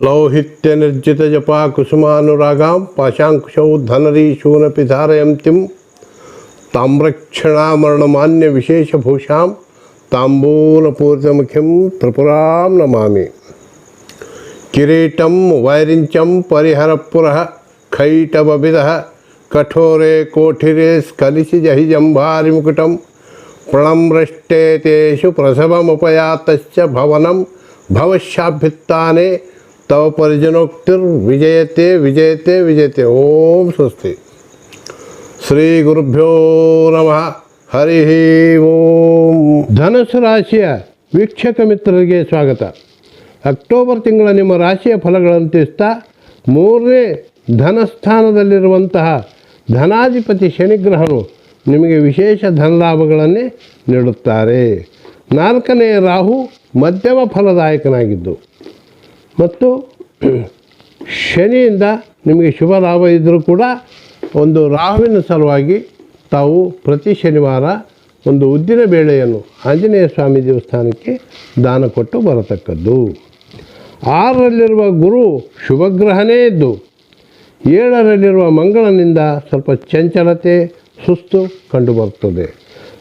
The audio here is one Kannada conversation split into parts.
ಲೌಹಿತ್ಯ ನಿರ್ಜಿತ ಜಪಾ ಕುಸುಮಾನುರಾಗಾಂ ಪಾಶಾಂಕುಶೌ ಧನರೀಶೂನಪಿ ಧಾರಯಂತಿಂ ತಾಮ್ರಕ್ಷಣಾಮರಣಮಾನ್ಯ ವಿಶೇಷಭೂಷಾಂ ತಾಂಬೂಲಪೂರಿತಮುಖಿಂ ತ್ರಿಪುರಾಂ ನಮಾಮಿ. ಕಿರೀಟಂ ವೈರಿಂಚಂ ಪರಿಹರಪುರಃ ಖೈಟಬಬಿದಃ ಕಠೋರೆ ಕೋಠಿರೆ ಸ್ಖಲಿಸಿಜಹಿ ಜಂಭಾರಿಮುಕುಟಂ ಪ್ರಣಮ್ರಷ್ಟೇ ತೇಷು ಪ್ರಸವಮುಪಯಾತಶ್ಚ ಭವನಂ ಭವಶ್ಯಾಭ್ಯುತ್ಥಾನೆ ತವ ಪರಿಜನೋಕ್ತಿರ್ ವಿಜಯತೆ ವಿಜಯತೆ ವಿಜಯತೆ. ಓಂ ಸ್ವಸ್ತಿ. ಶ್ರೀ ಗುರುಭ್ಯೋ ನಮಃ. ಹರಿ ಓಂ. ಧನುಸು ರಾಶಿಯ ವೀಕ್ಷಕ ಮಿತ್ರರಿಗೆ ಸ್ವಾಗತ. ಅಕ್ಟೋಬರ್ ತಿಂಗಳ ನಿಮ್ಮ ರಾಶಿಯ ಫಲಗಳನ್ನು ತಿಳಿಸ್ತಾ, 3ನೇ ಧನಸ್ಥಾನದಲ್ಲಿರುವಂತಹ ಧನಾಧಿಪತಿ ಶನಿಗ್ರಹನು ನಿಮಗೆ ವಿಶೇಷ ಧನಲಾಭಗಳನ್ನೇ ನೀಡುತ್ತಾರೆ. 4ನೇ ರಾಹು ಮಧ್ಯಮ ಫಲದಾಯಕನಾಗಿದ್ದು ಮತ್ತು ಶನಿಯಿಂದ ನಿಮಗೆ ಶುಭ ಲಾಭ ಇದ್ದರೂ ಕೂಡ ಒಂದು ರಾಹುವಿನ ಸಲುವಾಗಿ ತಾವು ಪ್ರತಿ ಶನಿವಾರ ಒಂದು ಉದ್ದಿನ ಬೇಳೆಯನ್ನು ಆಂಜನೇಯ ಸ್ವಾಮಿ ದೇವಸ್ಥಾನಕ್ಕೆ ದಾನ ಕೊಟ್ಟು ಬರತಕ್ಕದ್ದು. 6ರಲ್ಲಿರುವ ಗುರು ಶುಭಗ್ರಹನೇ ಇದ್ದು 7ರಲ್ಲಿರುವ ಮಂಗಳನಿಂದ ಸ್ವಲ್ಪ ಚಂಚಲತೆ ಸುಸ್ತು ಕಂಡುಬರುತ್ತದೆ.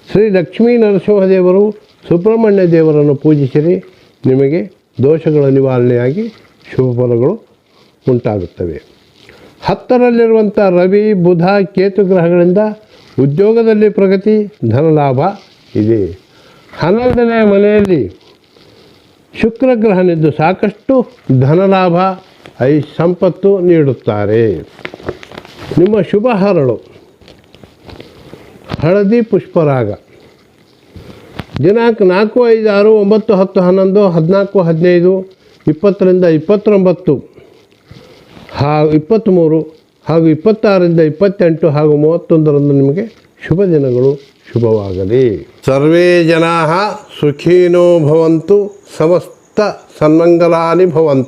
ಶ್ರೀ ಲಕ್ಷ್ಮೀ ನರಸಿಂಹದೇವರು ಸುಬ್ರಹ್ಮಣ್ಯ ದೇವರನ್ನು ಪೂಜಿಸಿರಿ. ನಿಮಗೆ ದೋಷಗಳ ನಿವಾರಣೆಯಾಗಿ ಶುಭ ಫಲಗಳು ಉಂಟಾಗುತ್ತವೆ. 10ರಲ್ಲಿರುವಂಥ ರವಿ ಬುಧ ಕೇತು ಗ್ರಹಗಳಿಂದ ಉದ್ಯೋಗದಲ್ಲಿ ಪ್ರಗತಿ, ಧನಲಾಭ ಇದೆ. 11ನೇ ಮನೆಯಲ್ಲಿ ಶುಕ್ರಗ್ರಹನಿದ್ದು ಸಾಕಷ್ಟು ಧನಲಾಭ ಸಂಪತ್ತು ನೀಡುತ್ತಾರೆ. ನಿಮ್ಮ ಶುಭ ಹರಳು ಹಳದಿ ಪುಷ್ಪರಾಗ. ದಿನಾಂಕ 4, 5, 6, 9, 10, 11, 14, 15, 20ರಿಂದ 29 ಹಾಗೂ 23 ಹಾಗೂ 26ರಿಂದ 28 ಹಾಗೂ 31ರಂದು ನಿಮಗೆ ಶುಭ ದಿನಗಳು ಶುಭವಾಗಲಿ. ಸರ್ವೇ ಜನಾಃ ಸುಖಿನೋ ಭವಂತು, ಸಮಸ್ತ ಸನ್ಮಂಗಲಾನಿ ಭವಂತು.